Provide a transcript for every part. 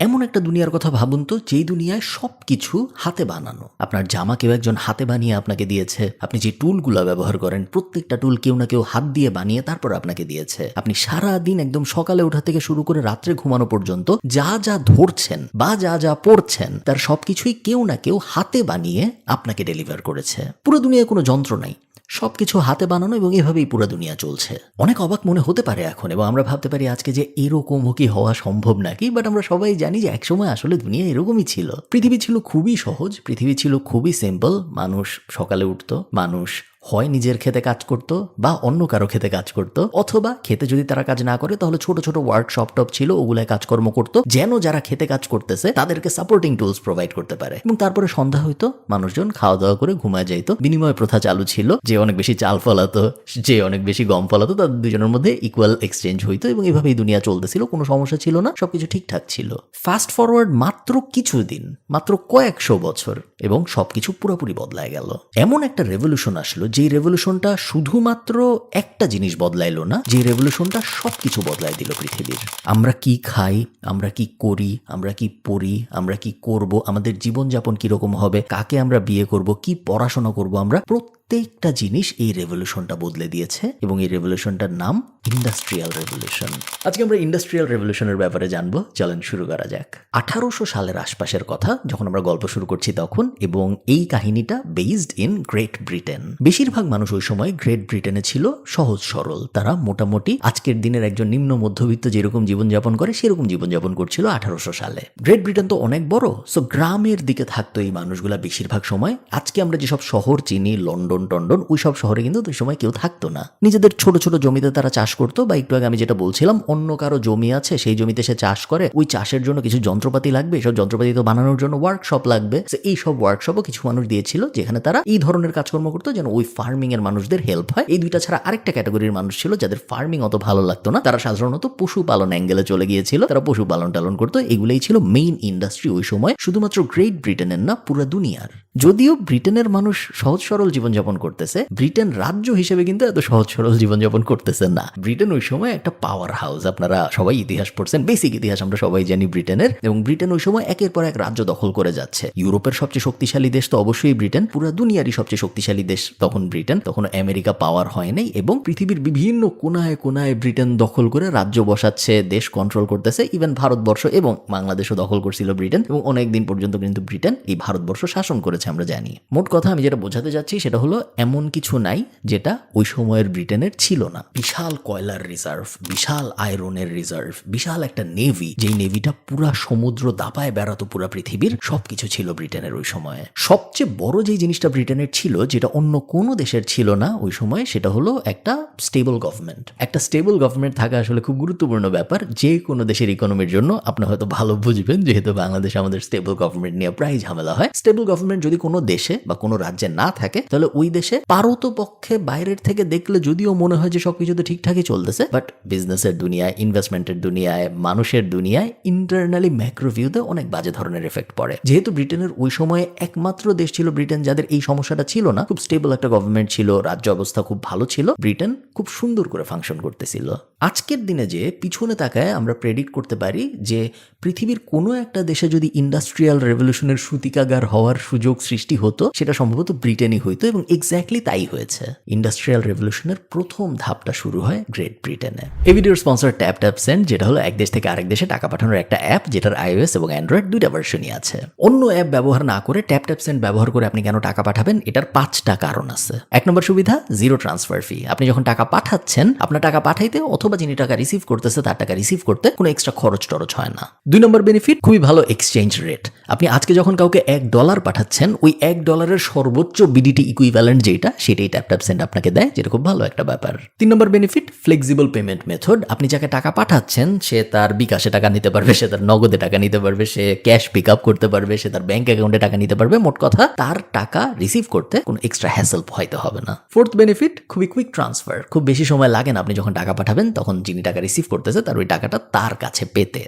এমন একটা দুনিয়ার কথা ভাবুন তো, যেই দুনিয়ায় সবকিছু হাতে বানানো। আপনার জামা কেউ একজন হাতে বানিয়ে আপনাকে দিয়েছে। আপনি যে টুলগুলো ব্যবহার করেন প্রত্যেকটা টুল কেউ না কেউ হাত দিয়ে বানিয়ে তারপর আপনাকে দিয়েছে। আপনি সারা দিন একদম সকালে ওঠা থেকে শুরু করে রাত্রে ঘুমানো পর্যন্ত যা যা ধরছেন বা যা যা পড়ছেন তার সবকিছুই কেউ না কেউ হাতে বানিয়ে আপনাকে ডেলিভার করেছে। পুরো দুনিয়ায় কোনো যন্ত্র নাই, সবকিছু হাতে বানানো, এবং এভাবেই পুরো দুনিয়া চলছে। অনেক অবাক মনে হতে পারে এখন, এবং আমরা ভাবতে পারি আজকে যে এরকমও কি হওয়া সম্ভব নাকি, বাট আমরা সবাই জানি যে একসময় আসলে দুনিয়া এরকমই ছিল। পৃথিবী ছিল খুবই সহজ, পৃথিবী ছিল খুবই সিম্পল। মানুষ সকালে উঠতো, মানুষ হয় নিজের খেতে কাজ করতো বা অন্য কারো খেতে কাজ করতো, অথবা খেতে যদি তারা কাজ না করে তাহলে ছোট ছোট ওয়ার্কশপ টপ ছিল, ওগুলায় কাজকর্ম করতো যেন যারা খেতে কাজ করতেছে তাদেরকে সাপোর্টিং টুলস প্রোভাইড করতে পারে। এবং তারপরে সন্ধ্যা হইতো, মানুষজন খাওয়া দাওয়া করে ঘুমায় যাইতো। বিনিময় প্রথা চালু ছিল, যে অনেক বেশি চাল ফলাতো, যে অনেক বেশি গম ফলাতো, তাদের দুজনের মধ্যে ইকুয়াল এক্সচেঞ্জ হইতো, এবং এভাবেই দুনিয়া চলতেছিল। কোনো সমস্যা ছিল না, সবকিছু ঠিকঠাক ছিল। ফাস্ট ফরওয়ার্ড মাত্র কিছুদিন, মাত্র কয়েকশো বছর, এবং সবকিছু পুরোপুরি বদলায় গেল। এমন একটা রেভলিউশন আসলো, যে রেভলিউশনটা শুধুমাত্র একটা জিনিস বদলাইলো না, যে রেভলিউশনটা সবকিছু বদলাই দিল পৃথিবীর। আমরা কি খাই, আমরা কি করি, আমরা কি পড়ি, আমরা কি করব, আমাদের জীবনযাপন কিরকম হবে, কাকে আমরা বিয়ে করব, কি পড়াশোনা করব, আমরা প্রত্যেকটা জিনিস এই রেভলিউশনটা বদলে দিয়েছে, এবং এই রেভলিউশনটার নাম ইন্ডাস্ট্রিয়াল রেভলিউশন। আজকে আমরা ইন্ডাস্ট্রিয়াল রেভলিউশনের ব্যাপারে জানবো। চলেন শুরু করা যাক। 1800 সালের আশপাশের কথা যখন আমরা গল্প শুরু করছি তখন, এবং এই কাহিনীটা বেসড ইন গ্রেট ব্রিটেন। বেশিরভাগ মানুষ ওই সময় গ্রেট ব্রিটেনে ছিল সহজ সরল। তারা মোটামুটি আজকের দিনের একজন নিম্ন মধ্যবিত্ত যেরকম জীবনযাপন করে সেরকম জীবনযাপন করছিল 1800 সালে। গ্রেট ব্রিটেন তো অনেক বড়, সো গ্রামের দিকে থাকতো এই মানুষগুলা বেশিরভাগ সময়। আজকে আমরা যেসব শহর চিনি, লন্ডন টন্ডন, ওই সব শহরে কিন্তু ওই সময় কেউ থাকতো না। নিজেদের ছোট ছোট জমিতে তারা চাষ করতো, বা একটু আগে আমি যেটা বলছিলাম, অন্য কারো জমি আছে, সেই জমিতে সে চাষ করে, ওই চাষের জন্য কিছু যন্ত্রপাতি লাগবে, এসব যন্ত্রপাতি তো বানানোর জন্য ওয়ার্কশপ লাগবে। এই সব ওয়ার্কশপও কিছু মানুষ দিয়েছিল, যেখানে তারা এই ধরনের কাজকর্ম করতো যেন ওই ফার্মিং এর মানুষদের হেল্প হয়। এই দুইটা ছাড়া আরেকটা ক্যাটাগরির মানুষ ছিল যাদের ফার্মিং অত ভালো লাগতো না, তারা সাধারণত পশুপালন অ্যাঙ্গেলে চলে গিয়েছিল, তারা পশুপালন টালন করতো। এগুলোই ছিল মেইন ইন্ডাস্ট্রি ওই সময়, শুধুমাত্র গ্রেট ব্রিটেনের না, পুরো দুনিয়ার। যদিও ব্রিটেনের মানুষ সহজ সরল জীবনযাপন করতেছে, ব্রিটেন রাজ্য হিসেবে কিন্তু এত সহজ সরল জীবনযাপন করতেছে না। ব্রিটেন ওই সময় একটা পাওয়ার হাউস। আপনারা সবাই ইতিহাস পড়ছেন, বেসিক ইতিহাস আমরা সবাই জানি ব্রিটেনের, এবং ব্রিটেন ওই সময় একের পর এক রাজ্য দখল করে যাচ্ছে। ইউরোপের সবচেয়ে শক্তিশালী দেশ তো অবশ্যই ব্রিটেন, পুরো দুনিয়ারই সবচেয়ে শক্তিশালী দেশ তখন ব্রিটেন। তখন আমেরিকা পাওয়ার হয় নাই, এবং পৃথিবীর বিভিন্ন কোনায় কোনায় ব্রিটেন দখল করে রাজ্য বসাচ্ছে, দেশ কন্ট্রোল করতেছে। ইভেন ভারতবর্ষ এবং বাংলাদেশও দখল করছিল ব্রিটেন, এবং অনেকদিন পর্যন্ত কিন্তু ব্রিটেন এই ভারতবর্ষ শাসন করেছে, আমরা জানি। মোট কথা আমি যেটা বোঝাতে যাচ্ছি সেটা হলো, এমন কিছু নাই যেটা ওই সময়ের ব্রিটেনের ছিল না। বিশাল কয়লার রিজার্ভ, বিশাল আয়রনের রিজার্ভ, বিশাল একটা নেভি, যেই নেভিটা পুরা সমুদ্র দাপায় বেড়াতো পুরা পৃথিবীর, সবকিছু ছিল ব্রিটেনের ওই সময়ে। সবচেয়ে বড় যে জিনিসটা ব্রিটেনের ছিল, যেটা অন্য কোনো দেশের ছিল না ওই সময়, সেটা হলো একটা স্টেবল গভর্নমেন্ট। একটা স্টেবল গভর্নমেন্ট থাকা আসলে খুব গুরুত্বপূর্ণ ব্যাপার যে কোনো দেশের ইকোনমির জন্য। আপনি হয়তো ভালো বুঝবেন, যেহেতু বাংলাদেশ আমাদের স্টেবল গভর্নমেন্ট নিয়ে প্রায় ঝামেলা হয়। স্টেবল গভর্নমেন্ট যদি কোনো দেশে বা কোনো রাজ্যে না থাকে, তাহলে ওই দেশে পারতপক্ষে বাইরের থেকে দেখলে যদিও মনে হয় যে সবকিছু তো ঠিকঠাকই চলতেছে, বাট বিজনেসের দুনিয়ায়, ইনভেস্টমেন্টের দুনিয়ায়, মানুষের দুনিয়ায় ইন্টারনালি ম্যাক্রোভিউতে অনেক বাজে ধরনের এফেক্ট পড়ে। যেহেতু ব্রিটেনের ওই সময়ে একমাত্র দেশ ছিল ব্রিটেন যাদের এই সমস্যাটা ছিল না, খুব স্টেবল একটা গভর্নমেন্ট ছিল, রাজ্য অবস্থা খুব ভালো ছিল, ব্রিটেন খুব সুন্দর করে ফাংশন করতেছিল। আজকের দিনে যে পিছনে তাকায় আমরা প্রেডিক্ট করতে পারি যে পৃথিবীর কোনো একটা দেশে যদি ইন্ডাস্ট্রিয়াল রেভলিউশনের সূতিকাগার হওয়ার সুযোগ সৃষ্টি হতো, সেটা সম্ভবত ব্রিটেনই হইতো, এবং এক্স্যাক্টলি তাই হয়েছে। ইন্ডাস্ট্রিয়াল রেভলিউশনের প্রথম ধাপটা শুরু হয় গ্রেট ব্রিটেনে। এই ভিডিওর স্পন্সর ট্যাপসেন্ড, যেটা হলো এক দেশ থেকে আরেক দেশে টাকা পাঠানোর একটা অ্যাপ, যেটার iOS এবং অ্যান্ড্রয়েড দুইটা ভার্সনই আছে। অন্য অ্যাপ ব্যবহার না করে ট্যাপসেন্ড ব্যবহার করে আপনি কেন টাকা পাঠাবেন, এটার 5টা কারণ আছে। 1 নম্বর সুবিধা, জিরো ট্রান্সফার ফি। আপনি যখন টাকা পাঠাচ্ছেন, আপনার টাকা পাঠাইতে অথবা যিনি টাকা রিসিভ করতেছে তার টাকা রিসিভ করতে কোনো এক্সট্রা খরচ টরচ হয় না। 2 নম্বর বেনিফিট, খুবই ভালো এক্সচেঞ্জ রেট। আপনি আজকে যখন কাউকে $1 পাঠাচ্ছেন, ওই $1 সর্বোচ্চ বিডিটি ইকুইভ্যালেন্ট যেটা, সেটাই ট্যাপসেন্ড আপনাকে দেয়, যেটা খুব ভালো একটা ব্যাপার। 3 নম্বর বেনিফিট, ফ্লেক্সিবল পেমেন্ট মেথড। আপনি যাকে টাকা পাঠাচ্ছেন, সে তার বিকাশে টাকা নিতে পারবে, সে তার নগদে টাকা নিতে পারবে, সে ক্যাশ পিক আপ করতে পারবে, সে তার ব্যাংক অ্যাকাউন্টে টাকা নিতে পারবে। মোট কথা, তার টাকা রিসিভ করতে কোনো এক্সট্রা হ্যাসেল হইতে হবে না। 4th বেনিফিট, খুবই কুইক ট্রান্সফার। খুব বেশি সময় লাগে না, আপনি যখন টাকা পাঠাবেন তখন যিনি টাকা রিসিভ করতেছে তার ওই টাকাটা তার কাছে পেতে।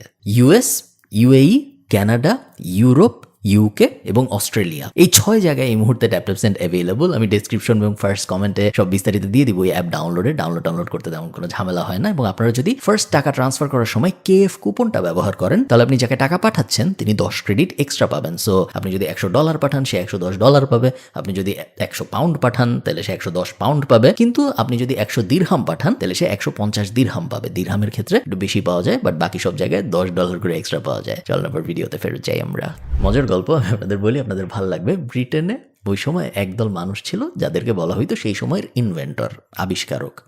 US, UAE, Canada, Europe, UK এবং অস্ট্রেলিয়া। এই 6 জায়গায় এই মুহূর্তে ট্যাপ অ্যাভেলেবল। আমি ডেসক্রিপশন এবং ফার্স্ট কমেন্টে সব বিস্তারিত দিয়ে দিব। এই অ্যাপ ডাউনলোড করতে তেমন কোনো ঝামেলা হয় না। এবং আপনারা যদি ফার্স্ট টাকা ট্রান্সফার করার সময় কেএফ কুপনটা ব্যবহার করেন, তাহলে আপনি যাকে টাকা পাঠাচ্ছেন তিনি 10 ক্রেডিট এক্সট্রা পাবেন। সো আপনি যদি $100 পাঠান, সে $110 পাবে। আপনি যদি 100 পাউন্ড পাঠান, তাহলে সে 110 পাউন্ড পাবে। কিন্তু আপনি যদি 100 দিরহাম পাঠান, তাহলে সে 150 দিরহাম পাবে। দিরহামের ক্ষেত্রে একটু বেশি পাওয়া যায়, বাট বাকি সব জায়গায় $10 করে এক্সট্রা পাওয়া যায়। চলুন আবার ভিডিওতে ফেরত যাই আমরা। মজার গল্প আমি আপনাদের বলি, আপনাদের ভালো লাগবে। ব্রিটেনে ওই সময় একদল মানুষ ছিল যাদেরকে বলা হইতো সেই সময়ের ইনভেন্টর,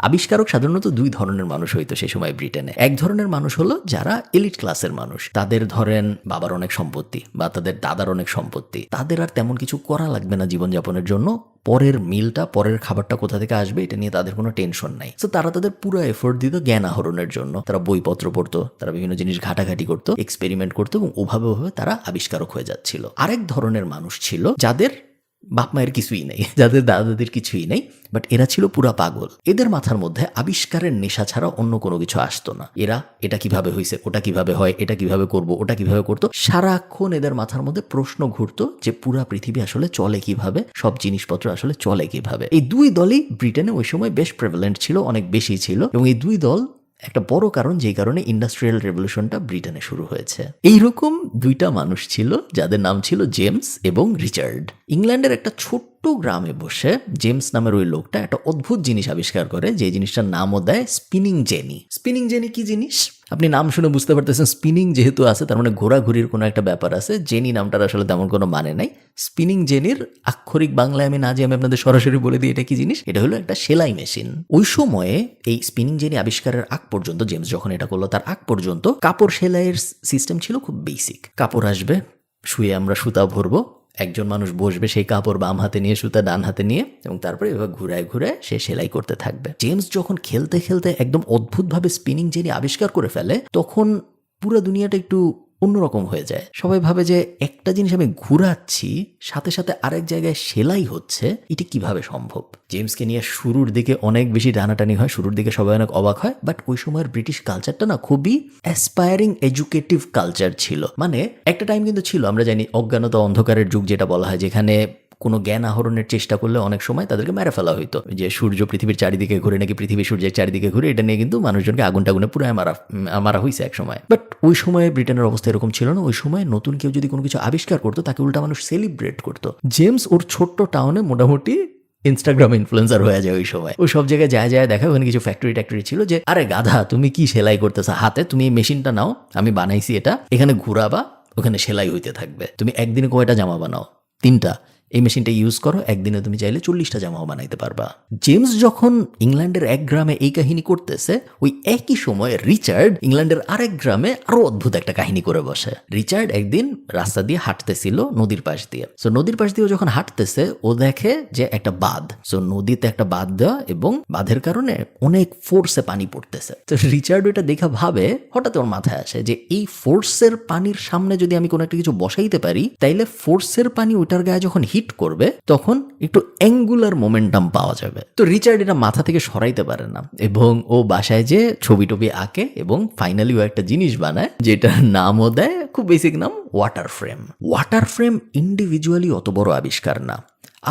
আবিষ্কারক সাধারণত 2 ধরনের মানুষ হইতো সেই সময় ব্রিটেনে। এক ধরনের মানুষ হলো যারা এলিট ক্লাসের মানুষ, তাদের ধরেন বাবার অনেক সম্পত্তি বা তাদের দাদার অনেক সম্পত্তি, তাদের আর তেমন কিছু করা লাগবে না জীবনযাপনের জন্য। পরের মিলটা, পরের খাবারটা কোথা থেকে আসবে এটা নিয়ে তাদের কোনো টেনশন নাই। তো তারা তাদের পুরো এফোর্ট দিত জ্ঞান আহরণের জন্য। তারা বইপত্র পড়তো, তারা বিভিন্ন জিনিস ঘাটাঘাটি করতো, এক্সপেরিমেন্ট করতো এবং ওভাবে তারা আবিষ্কারক হয়ে যাচ্ছিল। আরেক ধরনের মানুষ ছিল যাদের বাপ মায়ের কিছুই নেই, যাদের দাদা দাদির কিছুই নেই, বাট এরা ছিল পুরা পাগল। এদের মাথার মধ্যে আবিষ্কারের নেশা ছাড়া অন্য কোনো কিছু আসতো না। এরা এটা কিভাবে হয়েছে, ওটা কিভাবে হয়, এটা কিভাবে করব, ওটা কিভাবে করতো, সারাক্ষণ এদের মাথার মধ্যে প্রশ্ন ঘুরতো যে পুরা পৃথিবী আসলে চলে কিভাবে, সব জিনিসপত্র আসলে চলে কিভাবে। এই 2 দলই ব্রিটেনে ওই সময় বেশ প্রেভেলেন্ট ছিল, অনেক বেশি ছিল। এবং এই 2 দল একটা বড় কারণ যেই কারণে ইন্ডাস্ট্রিয়াল রেভলিউশনটা ব্রিটেনে শুরু হয়েছে। এইরকম 2টা মানুষ ছিল যাদের নাম ছিল জেমস এবং রিচার্ড। ইংল্যান্ডের একটা ছোট্ট গ্রামে বসে জেমস নামের ওই লোকটা একটা অদ্ভুত জিনিস আবিষ্কার করে, যে জিনিসটার নামও দেয় স্পিনিং জেনি। স্পিনিং জেনি কি জিনিস আপনি নাম শুনে বুঝতে পারতেছেন। স্পিনিং যেহেতু আছে তার মানে ঘোরাঘুরির কোনো একটা ব্যাপার আছে। জেনি নামটার আসলে তেমন কোনো মানে নাই। স্পিনিং জেনির আক্ষরিক বাংলায় আমি না যে আমি আপনাদের সরাসরি বলে দিই এটা কি জিনিস। এটা হলো একটা সেলাই মেশিন। ওই সময়ে এই স্পিনিং জেনি আবিষ্কারের আগ পর্যন্ত, জেমস যখন এটা করলো তার আগ পর্যন্ত কাপড় সেলাইয়ের সিস্টেম ছিল খুব বেসিক। কাপড় আসবে, শুয়ে আমরা সুতা ভরবো, একজন মানুষ বসবে সেই কাপড় বাম হাতে নিয়ে, সুতা ডান হাতে নিয়ে, এবং তারপরে এভাবে ঘুরায় ঘুরায় সে সেলাই করতে থাকবে। জেমস যখন খেলতে খেলতে একদম অদ্ভুতভাবে স্পিনিং জেনি আবিষ্কার করে ফেলে, তখন পুরো দুনিয়াটা একটু অন্যরকম হয়ে যায়। সবাই ভাবে যে একটা জিনিস আমি ঘুরাচ্ছি, সাথে সাথে আরেক জায়গায় সেলাই হচ্ছে, এটা কিভাবে সম্ভব। জেমসকে নিয়ে শুরুর দিকে অনেক বেশি টানাটানি হয়, শুরুর দিকে সবাই অনেক অবাক হয়। বাট ওই সময়ের ব্রিটিশ কালচারটা না খুবই অ্যাসপায়ারিং এডুকেটিভ কালচার ছিল। মানে একটা টাইম কিন্তু ছিল, আমরা জানি অজ্ঞানতা অন্ধকারের যুগ যেটা বলা হয়, যেখানে কোনো জ্ঞান আহরণের চেষ্টা করলে অনেক সময় তাদেরকে মেরে ফেলা হইতো। যে সূর্য পৃথিবীর চারিদিকে ঘুরে নাকি পৃথিবী সূর্যের চারিদিকে ঘুরে, এটা নিয়ে কিন্তু মানুষজনকে আগুন টাগুনে পুরো মারা হয়েছে এক সময়। বাট ওই সময় ব্রিটেনের অবস্থা এরকম ছিল না। ওই সময় নতুন কেউ যদি কোনো কিছু আবিষ্কার করতো তাকে উল্টা মানুষ সেলিব্রেট করতো। জেমস ওর ছোট্ট টাউনে মোটামুটি ইনস্টাগ্রাম ইনফ্লুয়েন্সার হয়ে যায় ওই সময়। ওই সব জায়গায় যায় দেখা, ওখানে কিছু ফ্যাক্টরি ছিল যে আরে গাধা তুমি কি সেলাই করতেছ হাতে, তুমি এই মেশিনটা নাও, আমি বানাইছি এটা, এখানে ঘুরাবা, ওখানে সেলাই হইতে থাকবে। তুমি একদিনে কয়টা জামা বানাও? 3টা। এই মেশিনটা ইউজ করো, একদিনে তুমি চাইলে 40টা জামাও বানাইতে পারবা। জেমস যখন ইংল্যান্ডের এক গ্রামে এই কাহিনী করতেছে, ওই একই সময় রিচার্ড ইংল্যান্ডের আরেক গ্রামে আরো অদ্ভুত একটা কাহিনী করে বসে। রিচার্ড একদিন রাস্তা দিয়ে হাঁটতেছিল নদীর পাশ দিয়ে। সো নদীর পাশ দিয়ে যখন হাঁটতেছে, ও দেখে যে একটা বাঁধ। সো নদীতে একটা বাঁধ দেওয়া এবং বাঁধের কারণে অনেক ফোর্সে পানি পড়তেছে। তো রিচার্ড ওইটা দেখা ভাবে, হঠাৎ ওর মাথায় আসে যে এই ফোর্সের পানির সামনে যদি আমি কোনো একটা কিছু বসাইতে পারি, তাইলে ফোর্সের পানি ওইটার গায়ে যখন হিট করবে তখন একটু অ্যাঙ্গুলার মোমেন্টাম পাওয়া যাবে। তো রিচার্ড এটা মাথা থেকে সরাইতে পারে না এবং ও বাসায় যে ছবি টবি আঁকে এবং ফাইনালি ও একটা জিনিস বানায় যেটার নামও দেয়, খুব বেসিক নাম, water frame. Water frame individually অত বড় আবিষ্কার না,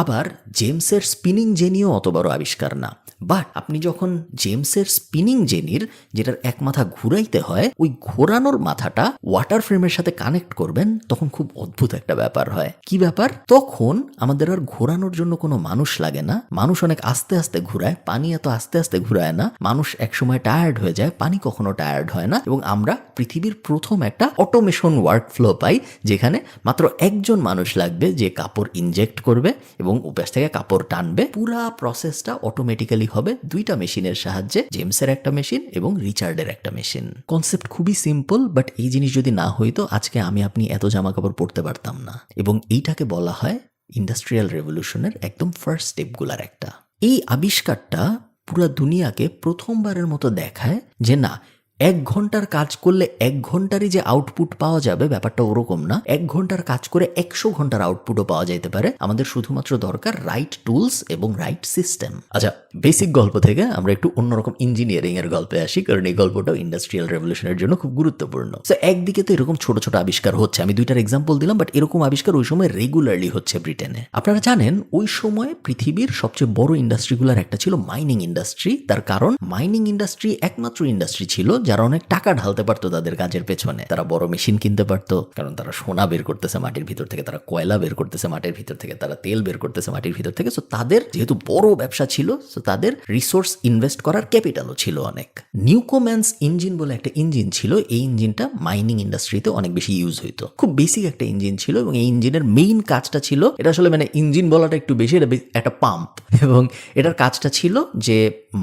আবার জেমসের স্পিনিং জেনিও অত বড় আবিষ্কার না। বাট আপনি যখন জেমসের স্পিনিং জেনির, যেটার এক মাথা ঘুরাইতে হয়, ওই ঘোরানোর মাথাটা ওয়াটার ফ্রেমের সাথে কানেক্ট করবেন, তখন খুব অদ্ভুত একটা ব্যাপার হয়। কি ব্যাপার? তখন আমাদের আর ঘোরানোর জন্য কোনো মানুষ লাগে না। মানুষ অনেক আস্তে আস্তে ঘুরায়, পানি এত আস্তে আস্তে ঘুরায় না। মানুষ একসময় টায়ার্ড হয়ে যায়, পানি কখনো টায়ার্ড হয় না। এবং আমরা পৃথিবীর প্রথম একটা অটোমেশন ওয়ার্ক ফ্লো পাই, যেখানে মাত্র একজন মানুষ লাগবে যে কাপড় ইনজেক্ট করবে এবং উপাস থেকে কাপড় টানবে। পুরা প্রসেসটা অটোমেটিক্যালি হবে 2টা মেশিনের সাহায্যে, জেমসের একটা মেশিন এবং রিচার্ডের একটা মেশিন। কনসেপ্ট খুবই সিম্পল, বাট এই জিনিস যদি না হইতো আজকে আমি আপনি এত জামা কাপড় পরতে পারতাম না। এবং এইটাকে বলা হয় ইন্ডাস্ট্রিয়াল রেভলিউশনের একদম ফার্স্ট স্টেপগুলার একটা। এই আবিষ্কারটা পুরা দুনিয়াকে প্রথমবারের মতো দেখায় যে না, 1 ঘন্টার কাজ করলে 1 ঘন্টারই যে আউটপুট পাওয়া যাবে ব্যাপারটা ওরকম না। 1 ঘন্টার কাজ করে 100 ঘন্টার আউটপুটও পাওয়া যেতে পারে। আমাদের শুধুমাত্র দরকার রাইট টুলস এবং রাইট সিস্টেম। আচ্ছা, বেসিক গল্প থেকে আমরা একটু অন্যরকম ইঞ্জিনিয়ারিং এর গল্পে আসি, কারণ এই গল্পটাও ইন্ডাস্ট্রিয়াল রেভলিউশনের জন্য খুব গুরুত্বপূর্ণ। তো একদিকে তো এরকম ছোট ছোট আবিষ্কার হচ্ছে, আমি 2টার এক্সাম্পল দিলাম, বাট এরকম আবিষ্কার ওই সময় রেগুলারলি হচ্ছে ব্রিটেনে। আপনারা জানেন ওই সময় পৃথিবীর সবচেয়ে বড় ইন্ডাস্ট্রিগুলোর একটা ছিল মাইনিং ইন্ডাস্ট্রি। তার কারণ মাইনিং ইন্ডাস্ট্রি একমাত্র ইন্ডাস্ট্রি ছিল যারা অনেক টাকা ঢালতে পারতো তাদের কাজের পেছনে। তারা বড় মেশিন কিনতে পারতো, কারণ তারা সোনা বের করতেছে মাটির ভিতর থেকে, তারা কয়লা বের করতেছে মাটির ভিতর থেকে, তারা তেল বের করতেছে মাটির ভিতর থেকে। সো তাদের যেহেতু বড় ব্যবসা ছিল, সো তাদের রিসোর্স ইনভেস্ট করার ক্যাপিটালও ছিল অনেক। নিউকোম্যান্স ইঞ্জিন বলে একটা ইঞ্জিন ছিল, এই ইঞ্জিনটা মাইনিং ইন্ডাস্ট্রিতে অনেক বেশি ইউজ হইতো। খুব বেসিক একটা ইঞ্জিন ছিল এবং এই ইঞ্জিনের মেইন কাজটা ছিল, এটা আসলে মানে ইঞ্জিন বলাটা একটু বেশি, এটা একটা পাম্প, এবং এটার কাজটা ছিল যে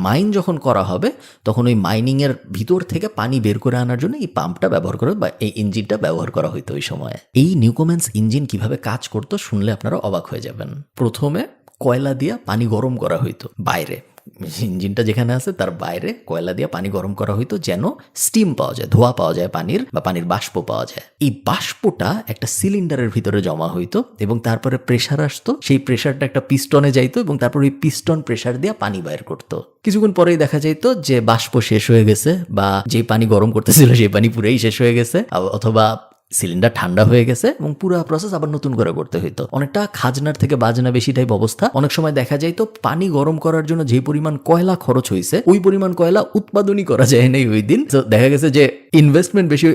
মাইন যখন করা হবে তখন ওই মাইনিং এর ভিতর থেকে পানি বের করে আনার জন্য এই পাম্পটা ব্যবহার করে বা এই ইঞ্জিনটা ব্যবহার করা হইতো ওই সময়। এই নিউকোম্যান্স ইঞ্জিন কিভাবে কাজ করতো শুনলে আপনারা অবাক হয়ে যাবেন। প্রথমে কয়লা দিয়ে পানি গরম করা হইতো বাইরে, ইঞ্জিনটা যেখানে আছে তার বাইরে কয়লা দিয়ে পানি গরম করা হইতো যেন স্টিম পাওয়া যায়, ধোঁয়া পাওয়া যায় পানির, বা পানির বাষ্প পাওয়া যায়। এই বাষ্পটা একটা সিলিন্ডারের ভিতরে জমা হইতো এবং তারপরে প্রেসার আসতো, সেই প্রেসারটা একটা পিস্টনে যাইতো এবং তারপর ওই পিস্টন প্রেসার দিয়ে পানি বাইর করতো। কিছুক্ষণ পরেই দেখা যাইতো যে বাষ্প শেষ হয়ে গেছে, বা যে পানি গরম করতেছিল সেই পানি পুরোই শেষ হয়ে গেছে, অথবা সিলিন্ডার ঠান্ডা হয়ে গেছে এবং পুরো প্রসেস আবার নতুন করে করতে হইতো। অনেকটা খাজনার থেকে বাজনা বেশি টাইপ অবস্থা। অনেক সময় দেখা যায় তো পানি গরম করার জন্য যে পরিমাণ কয়লা খরচ হয়েছে ওই পরিমাণ কয়লা উৎপাদনই করা যায় নাই ওই দিন। তো দেখা গেছে যে ইনভেস্টমেন্ট বেশি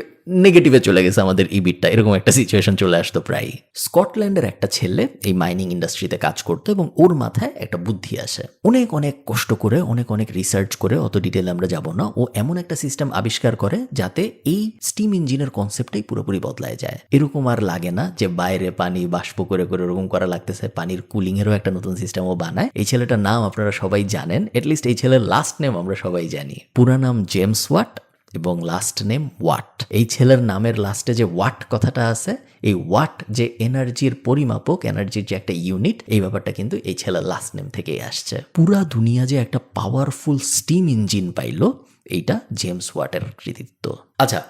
নেগেটিভে চলে গেছে আমাদের ইবিটটা, এরকম একটা সিচুয়েশন চলে আসতো প্রায়। স্কটল্যান্ডের একটা ছেলে এই মাইনিং ইন্ডাস্ট্রিতে কাজ করতো এবং ওর মাথায় একটা বুদ্ধি আসে। অনেক অনেক কষ্ট করে, অনেক অনেক রিসার্চ করে, অত ডিটেলে আমরা যাব না, ও এমন একটা সিস্টেম আবিষ্কার করে যাতে এই স্টিম ইঞ্জিনের কনসেপ্টটাই পুরোপুরি বদলায় যায়। এরকম আর লাগে না যে বাইরে পানি বাষ্প করে করে ওরকম করা লাগতেছে, পানির কুলিং এরও একটা নতুন সিস্টেমও বানায়। এই ছেলেটার নাম আপনারা সবাই জানেন, এটলিস্ট এই ছেলের লাস্ট নেম আমরা সবাই জানি। পুরা নাম জেমস ওয়াট এবং লাস্ট নেম ওয়াট। এই ছেলের নামের লাস্টে যে ওয়াট কথাটা আছে, এই ওয়াট যে এনার্জির পরিমাপক, এনার্জির যে একটা ইউনিট, এই ব্যাপারটা কিন্তু এই ছেলের লাস্ট নেম থেকেই আসছে। পুরা দুনিয়া যে একটা পাওয়ারফুল স্টিম ইঞ্জিন পাইলো, এইটা জেমস ওয়াটের কৃতিত্ব। আচ্ছা,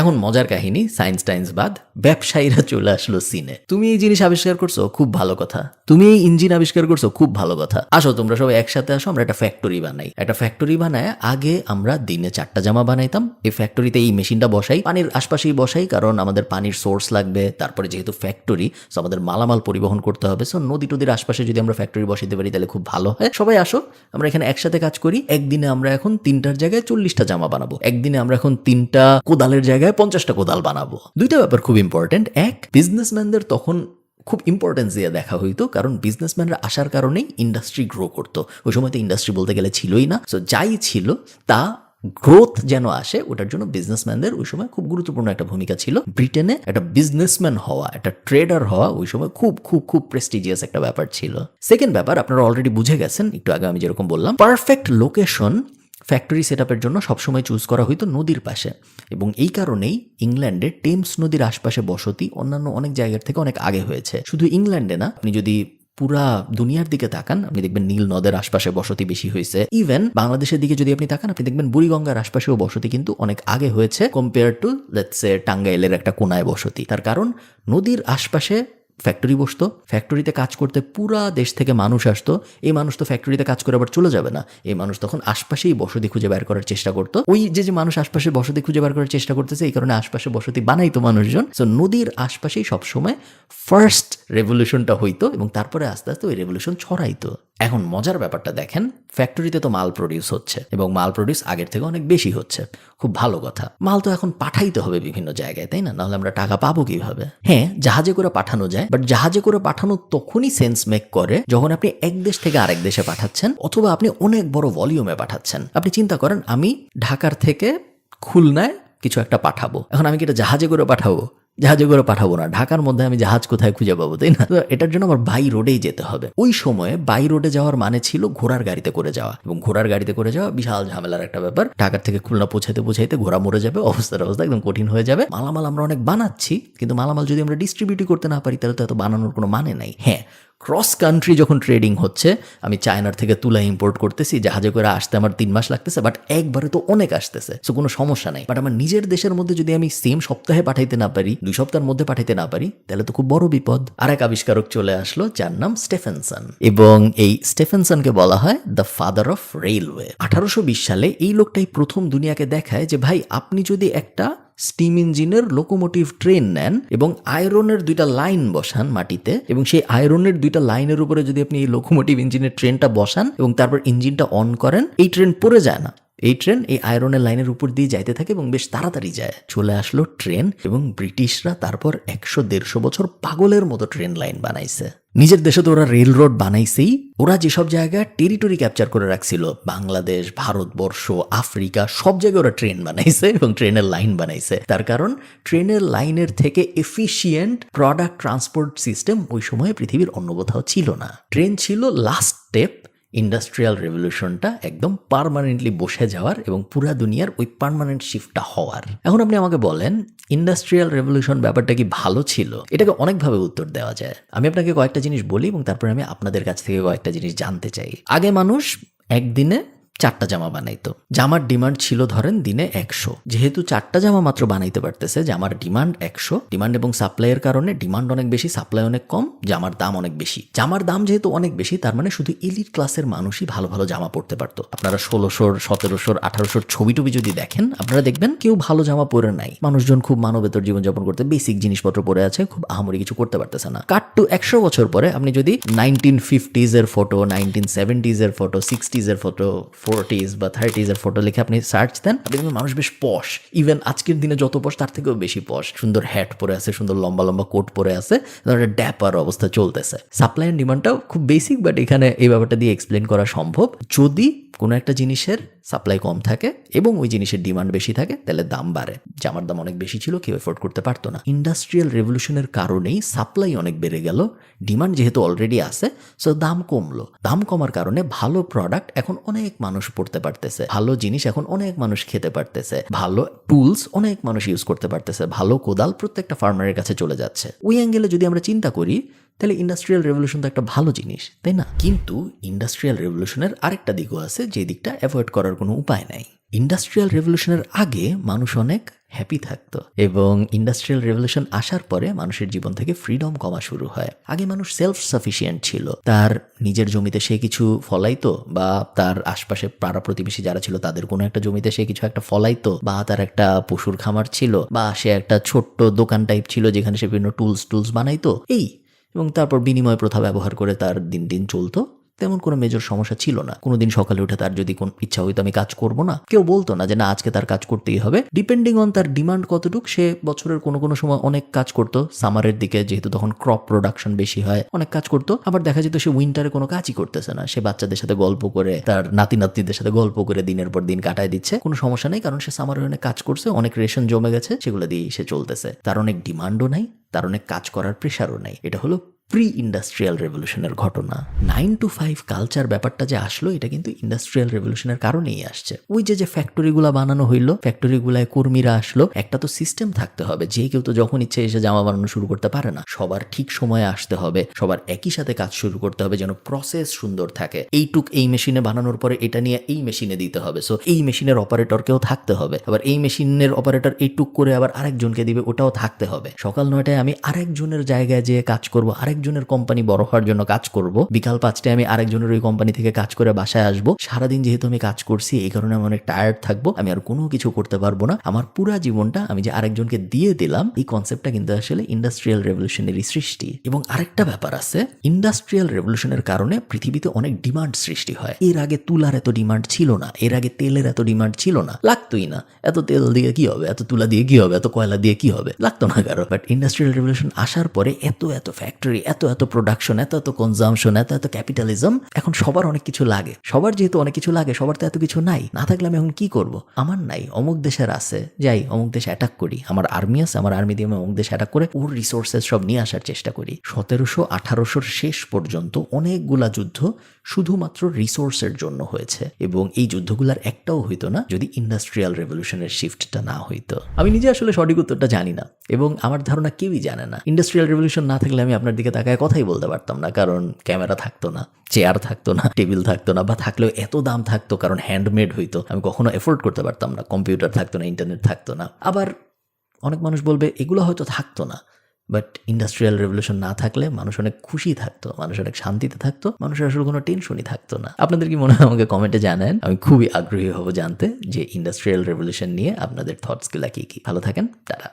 এখন মজার কাহিনী, সায়েন্স টাইন্স বাদ, ব্যবসায়ীরা চলে আসলো সিনে। তুমি এই জিনিস আবিষ্কার করছো, খুব ভালো কথা। তুমি এই ইঞ্জিন আবিষ্কার করছো, খুব ভালো কথা। আসো তোমরা সবাই একসাথে আসো, আমরা একটা ফ্যাক্টরি বানাই। একটা ফ্যাক্টরি বানায় আগে আমরা দিনে 4টা জামা বানাইতাম। এই ফ্যাক্টরিতে এই মেশিনটা বসাই, পানির আশপাশেই বসাই, কারণ আমাদের পানির সোর্স লাগবে। তারপরে যেহেতু ফ্যাক্টরি, সো আমাদের মালামাল পরিবহন করতে হবে, সো নদী টদির আশপাশে যদি আমরা ফ্যাক্টরি বসাইতে পারি তাহলে খুব ভালো হয়। সবাই আসো, আমরা এখানে একসাথে কাজ করি। একদিনে আমরা এখন 3টার জায়গায় 40টা জামা বানাবো। একদিনে আমরা এখন 3টা কোদালের জায়গায় 50টা কোদাল বানাবো। দুইটা ব্যাপার খুব ইম্পর্টেন্ট। এক, বিজনেসম্যানদের তখন খুব ইম্পর্টেন্স দিয়ে দেখা হইতো, কারণ বিজনেসম্যানরা আসার কারণেই ইন্ডাস্ট্রি গ্রো করতো। ওই সময় তো ইন্ডাস্ট্রি বলতে গেলে ছিলই না, সো যাই ছিল তা গ্রোথ যেন আসে ওটার জন্য বিজনেসম্যানদের ওই সময় খুব গুরুত্বপূর্ণ একটা ভূমিকা ছিল। ব্রিটেনে একটা বিজনেসম্যান হওয়া, একটা ট্রেডার হওয়া ওই সময় খুব খুব খুব প্রেস্টিজিয়াস একটা ব্যাপার ছিল। সেকেন্ড ব্যাপার, আপনারা অলরেডি বুঝে গেছেন একটু আগে আমি যেরকম বললাম, পারফেক্ট লোকেশন ফ্যাক্টরি সেটআপের জন্য সবসময় চুজ করা হইতো নদীর পাশে, এবং এই কারণেই ইংল্যান্ডে টেমস নদীর আশপাশে বসতি অন্যান্য অনেক জায়গার থেকে অনেক আগে হয়েছে। শুধু ইংল্যান্ডে না, আপনি যদি পুরা দুনিয়ার দিকে তাকান আপনি দেখবেন নীল নদের আশপাশে বসতি বেশি হয়েছে। ইভেন বাংলাদেশের দিকে যদি আপনি তাকান আপনি দেখবেন বুড়িগঙ্গার আশপাশেও বসতি কিন্তু অনেক আগে হয়েছে কম্পেয়ার টু লেটস সে টাঙ্গাইলের একটা কোনায় বসতি। তার কারণ নদীর আশপাশে ফ্যাক্টরি বসতো, ফ্যাক্টরিতে কাজ করতে পুরা দেশ থেকে মানুষ আসতো। এই মানুষ তো ফ্যাক্টরিতে কাজ করে আবার চলে যাবে না, এই মানুষ তখন আশপাশেই বসতি খুঁজে বের করার চেষ্টা করতো। ওই যে মানুষ আশপাশে বসতি খুঁজে বের করার চেষ্টা করতেছে, এই কারণে আশপাশে বসতি বানাইতো মানুষজন। সো নদীর আশপাশেই সবসময় ফার্স্ট রেভলিউশনটা হইতো এবং তারপরে আস্তে আস্তে ওই রেভলিউশন ছড়াইতো। এখন মজার ব্যাপারটা দেখেন, ফ্যাক্টরিতে তো মাল প্রডিউস হচ্ছে এবং মাল প্রডিউস আগের থেকে অনেক বেশি হচ্ছে, খুব ভালো কথা। মাল তো এখন পাঠাইতে হবে বিভিন্ন জায়গায়, তাই না? নাহলে আমরা টাকা পাবো কিভাবে? হ্যাঁ, জাহাজে করে পাঠানো যায়, বাট জাহাজে করে পাঠানো তখনই সেন্স মেক করে যখন আপনি এক দেশ থেকে আরেক দেশে পাঠাচ্ছেন, অথবা আপনি অনেক বড় ভলিউমে পাঠাচ্ছেন। আপনি চিন্তা করেন, আমি ঢাকার থেকে খুলনায় কিছু একটা পাঠাবো, এখন আমি কি এটা জাহাজে করে পাঠাবো? জাহাজে করে পাঠাবো না, ঢাকার মধ্যে আমি জাহাজ কোথায় খুঁজে পাবো, তাই না? তো এটার জন্য আমার বাই রোডেই যেতে হবে। ওই সময়ে বাই রোডে যাওয়ার মানে ছিল ঘোড়ার গাড়িতে করে যাওয়া, এবং ঘোড়ার গাড়িতে করে যাওয়া বিশাল ঝামেলার একটা ব্যাপার। ঢাকার থেকে খুলনা পৌঁছাইতে ঘোড়া মরে যাবে, অবস্থা একদম কঠিন হয়ে যাবে। মালামাল আমরা অনেক বানাচ্ছি, কিন্তু মালামাল যদি আমরা ডিস্ট্রিবিউট করতে না পারি তাহলে তো এত বানানোর কোনো মানে নাই। হ্যাঁ, ক্রস কান্ট্রি যখন ট্রেডিং হচ্ছে, আমি চায়নার থেকে তুলা ইম্পোর্ট করতেছি, জাহাজে করে আসতে আমার 3 মাস লাগতেছে, বাট একবারে তো অনেক আসতেছে, সো কোনো সমস্যা নাই। বাট আমার নিজের দেশের মধ্যে যদি আমি সেম সপ্তাহে পাঠাইতে না পারি, 2 সপ্তাহের মধ্যে পাঠাইতে না পারি, তাহলে তো খুব বড় বিপদ। আর এক আবিষ্কারক চলে আসলো যার নাম স্টেফেনসন, এবং এই স্টেফেনসনকে বলা হয় দ্য ফাদার অফ রেলওয়ে। 1820 সালে এই লোকটাই প্রথম দুনিয়াকে দেখায় যে ভাই, আপনি যদি একটা স্টিম ইঞ্জিনের লোকোমোটিভ ট্রেন নেন এবং আয়রনের 2টা লাইন বসান মাটিতে, এবং সেই আয়রনের 2টা লাইনের উপরে যদি আপনি এই লোকোমোটিভ ইঞ্জিনের ট্রেনটা বসান এবং তারপর ইঞ্জিনটা অন করেন, এই ট্রেন পড়ে যায় না। এই ট্রেন এই আয়রনের লাইনের উপর দিয়ে যাইতে থাকে এবং বেশ তাড়াতাড়ি যায়। চলে আসলো ট্রেন, এবং ব্রিটিশরা তারপর 100-150 বছর পাগলের মতো ট্রেন লাইন বানাইছে। নিজের দেশে তো ওরা রেল রোড বানাইছেই, ওরা যেসব জায়গায় টেরিটরি ক্যাপচার করে রাখছিল, বাংলাদেশ, ভারতবর্ষ, আফ্রিকা, সব জায়গায় ওরা ট্রেন বানাইছে এবং ট্রেনের লাইন বানাইছে। তার কারণ ট্রেনের লাইনের থেকে এফিশিয়েন্ট প্রোডাক্ট ট্রান্সপোর্ট সিস্টেম ওই সময়ে পৃথিবীর অন্য কোথাও ছিল না। ট্রেন ছিল লাস্ট স্টেপ ইন্ডাস্ট্রিয়াল রেভলিউশনটা একদম পার্মানেন্টলি বসে যাওয়ার এবং পুরা দুনিয়ার ওই পার্মানেন্ট শিফটটা হওয়ার। এখন আপনি আমাকে বলেন, ইন্ডাস্ট্রিয়াল রেভলিউশন ব্যাপারটা কি ভালো ছিল? এটাকে অনেকভাবে উত্তর দেওয়া যায়। আমি আপনাকে কয়েকটা জিনিস বলি এবং তারপরে আমি আপনাদের কাছ থেকে কয়েকটা জিনিস জানতে চাই। আগে মানুষ একদিনে 4টা জামা বানাইতো। জামার ডিমান্ড ছিল ধরেন দিনে 100, যেহেতু 4টা জামা মাত্র বানাইতে পারতেছে, জামার ডিমান্ড 100, ডিমান্ড এবং সাপ্লাইয়ের কারণে ডিমান্ড অনেক বেশি, সাপ্লাই অনেক কম, জামার দাম অনেক বেশি। জামার দাম যেহেতু অনেক বেশি, তার মানে শুধু এলিট ক্লাসের মানুষই ভালো ভালো জামা পরতে পারতো। আপনারা 1600, 1700, 1800 ছবি টবি যদি দেখেন, আপনারা দেখবেন কেউ ভালো জামা পরে নাই। মানুষজন খুব মানবেতর জীবনযাপন করতে বেসিক জিনিসপত্র পরে আছে, খুব আহামরি কিছু করতে পারতেছে না। কাট টু 100 বছর পরে আপনি যদি 1950s এর ফটো, 1970s এর ফটো, 60s এর ফটো, 40s বা 30s এর ফটো লিখে আপনি সার্চ দেন, আপনি দেখবেন মানুষ বেশ পশ। ইভেন আজকের দিনে যত পশ তার থেকেও বেশি পশ। সুন্দর হ্যাট পরে আছে, সুন্দর লম্বা লম্বা কোট পরে আছে, ড্যাপার অবস্থা চলতেছে। সাপ্লাই অ্যান্ড ডিমান্ডটাও খুব বেসিক, বাট এখানে এই ব্যাপারটা দিয়ে এক্সপ্লেন করা সম্ভব। যদি কোনো একটা জিনিসের সাপ্লাই কম থাকে এবং ওই জিনিসের ডিমান্ড বেশি থাকে, তাহলে দাম বাড়ে। জামার দাম অনেক বেশি ছিল, কেউ এফোর্ড করতে পারতো না। ইন্ডাস্ট্রিয়াল রেভলিউশনের কারণেই সাপ্লাই অনেক বেড়ে গেল, ডিমান্ড যেহেতু অলরেডি আছে, সো দাম কমলো। দাম কমার কারণে ভালো প্রোডাক্ট এখন অনেক মানুষ পড়তে পারতেছে, ভালো জিনিস এখন অনেক মানুষ খেতে পারতেছে, ভালো টুলস অনেক মানুষ ইউজ করতে পারতেছে, ভালো কোদাল প্রত্যেকটা ফার্মারের কাছে চলে যাচ্ছে। ওই অ্যাঙ্গেলে যদি আমরা চিন্তা করি, তাহলে ইন্ডাস্ট্রিয়াল রেভলিউশন তো একটা ভালো জিনিস, তাই না? কিন্তু ইন্ডাস্ট্রিয়াল রেভলিউশনের আরেকটা দিকও আছে, যে দিকটা অ্যাভয়েড করার কোনো উপায় নাই। ইন্ডাস্ট্রিয়াল রেভলিউশনের আগে মানুষ অনেক হ্যাপি থাকতো, এবং ইন্ডাস্ট্রিয়াল রেভলিউশন আসার পরে মানুষের জীবন থেকে ফ্রিডম কমা শুরু হয়। আগে মানুষ সেলফ সাফিসিয়েন্ট ছিল, তার নিজের জমিতে সে কিছু ফলাইতো, বা তার আশপাশে পাড়া প্রতিবেশী যারা ছিল তাদের কোনো একটা জমিতে সে কিছু একটা ফলাইতো, বা তার একটা পশুর খামার ছিল, বা সে একটা ছোট্ট দোকান টাইপ ছিল যেখানে সে বিভিন্ন টুলস বানাইতো, এবং তারপর বিনিময় প্রথা ব্যবহার করে তার দিন দিন চলতো। তেমন কোনো মেজর সমস্যা ছিল না। কোনোদিন সকালে উঠে তার যদি কোন ইচ্ছা হইতো আমি কাজ করব না, কেউ বলতো না যে না আজকে তার কাজ করতেই হবে। ডিপেন্ডিং অন তার ডিমান্ড কতটুক, সে বছরের কোনো কোনো সময় অনেক কাজ করতো। সামারের দিকে যেহেতু তখন ক্রপ প্রোডাকশন বেশি হয়, অনেক কাজ করতো। আবার দেখা যেত সে উইন্টারে কোনো কাজই করতেছে না, সে বাচ্চাদের সাথে গল্প করে, তার নাতি নাতনিদের সাথে গল্প করে দিনের পর দিন কাটায় দিচ্ছে। কোনো সমস্যা নেই, কারণ সে সামারে অনেক কাজ করছে, অনেক রেশন জমে গেছে, সেগুলো দিয়ে সে চলতেছে। তার অনেক ডিমান্ডও নাই, তার অনেক কাজ করার প্রেশারও নাই। এটা হলো প্রি ইন্ডাস্ট্রিয়াল রেভলিউশনের ঘটনা। 9 to 5 কালচার ব্যাপারটা যে আসলো, এটা কিন্তু ইন্ডাস্ট্রিয়াল রেভলিউশনের কারণেই আসছে। ওই যে ফ্যাক্টরিগুলা বানানো হইলো, ফ্যাক্টরিগুলায় কর্মীরা আসলো, একটা তো সিস্টেম থাকতে হবে। যে কেউ তো যখন ইচ্ছে এসে জামা বানানো শুরু করতে পারে না। সবার ঠিক সময়ে আসতে হবে, সবার একই সাথে কাজ শুরু করতে হবে, যেন প্রসেস সুন্দর থাকে। এইটুক এই মেশিনে বানানোর পরে এটা নিয়ে এই মেশিনে দিতে হবে, সো এই মেশিনের অপারেটরকেও থাকতে হবে। আবার এই মেশিনের অপারেটর এইটুক করে আবার আরেকজনকে দিবে, ওটাও থাকতে হবে। সকাল 9টায় আমি আরেকজনের জায়গায় যেয়ে কাজ করব, আরেকজনের কোম্পানি বড় হওয়ার জন্য কাজ করব। বিকাল 5টায় আমি আরেকজনের ওই কোম্পানি থেকে কাজ করে বাসায় আসবো। সারাদিন যেহেতু আমি কাজ করছি, এই কারণে আমি অনেক টায়ার্ড থাকবো, আমি আর কোনো কিছু করতে পারবো না। আমার পুরা জীবনটা আমি যে আরেকজনকে দিয়ে দিলাম, এই কনসেপ্টটা কিন্তু আসলে ইন্ডাস্ট্রিয়াল রেভলিউশনেরই সৃষ্টি। এবং আরেকটা ব্যাপার আছে, ইন্ডাস্ট্রিয়াল রেভলিউশনের কারণে পৃথিবীতে অনেক ডিমান্ড সৃষ্টি হয়। এর আগে তুলার এত ডিমান্ড ছিল না, এর আগে তেলের এত ডিমান্ড ছিল না, লাগতোই না। এত তেল দিয়ে কি হবে, এত তুলা দিয়ে কি হবে, এত কয়লা দিয়ে কি হবে, লাগতো না কারো। বাট ইন্ডাস্ট্রিয়াল রেভলিউশন আসার পরে এত ফ্যাক্টরি, এত প্রোডাকশন, এত কনজামশন, এত ক্যাপিটালিজম, এখন সবার অনেক কিছু লাগে। সবার যেহেতু অনেক কিছু লাগে, সবার তো এত কিছু নাই। না থাকলে আমি এখন কি করব? আমার নাই, অমুক দেশের আছে, যাই অমুক দেশে অ্যাটাক করি। আমার আর্মি আছে, আমার আর্মি দিয়ে আমি অমুক দেশে অ্যাটাক করে ওর রিসোর্সেস সব নিয়ে আসার চেষ্টা করি। 1700-1800 শেষ পর্যন্ত অনেকগুলা যুদ্ধ শুধুমাত্র রিসোর্সের জন্য হয়েছে, এবং এই যুদ্ধগুলার একটাও হইতো না যদি ইন্ডাস্ট্রিয়াল রেভলিউশনের শিফটটা না হইতো। আমি নিজে আসলে সঠিক উত্তরটা জানি না, এবং আমার ধারণা কেউই জানে না। ইন্ডাস্ট্রিয়াল রেভলিউশন না থাকলে আমি আপনার দিকে তাকায় কথাই বলতে পারতাম না, কারণ ক্যামেরা থাকতো না, চেয়ার থাকতো না, টেবিল থাকতো না, বা থাকলেও এত দাম থাকতো কারণ হ্যান্ডমেড হইতো, আমি কখনো এফোর্ড করতে পারতাম না। কম্পিউটার থাকতো না, ইন্টারনেট থাকতো না। আবার অনেক মানুষ বলবে এগুলো হয়তো থাকতো না, বাট ইন্ডাস্ট্রিয়াল রেভলিউশন না থাকলে মানুষ অনেক খুশি থাকতো, মানুষ অনেক শান্তিতে থাকতো, মানুষের আসলে কোনো টেনশনই থাকতো না। আপনাদের কি মনে হয় আমাকে কমেন্টে জানান, আমি খুবই আগ্রহী হব জানতে যে ইন্ডাস্ট্রিয়াল রেভলিউশন নিয়ে আপনাদের থটসগুলা কি কি। ভালো থাকেন, টাটা।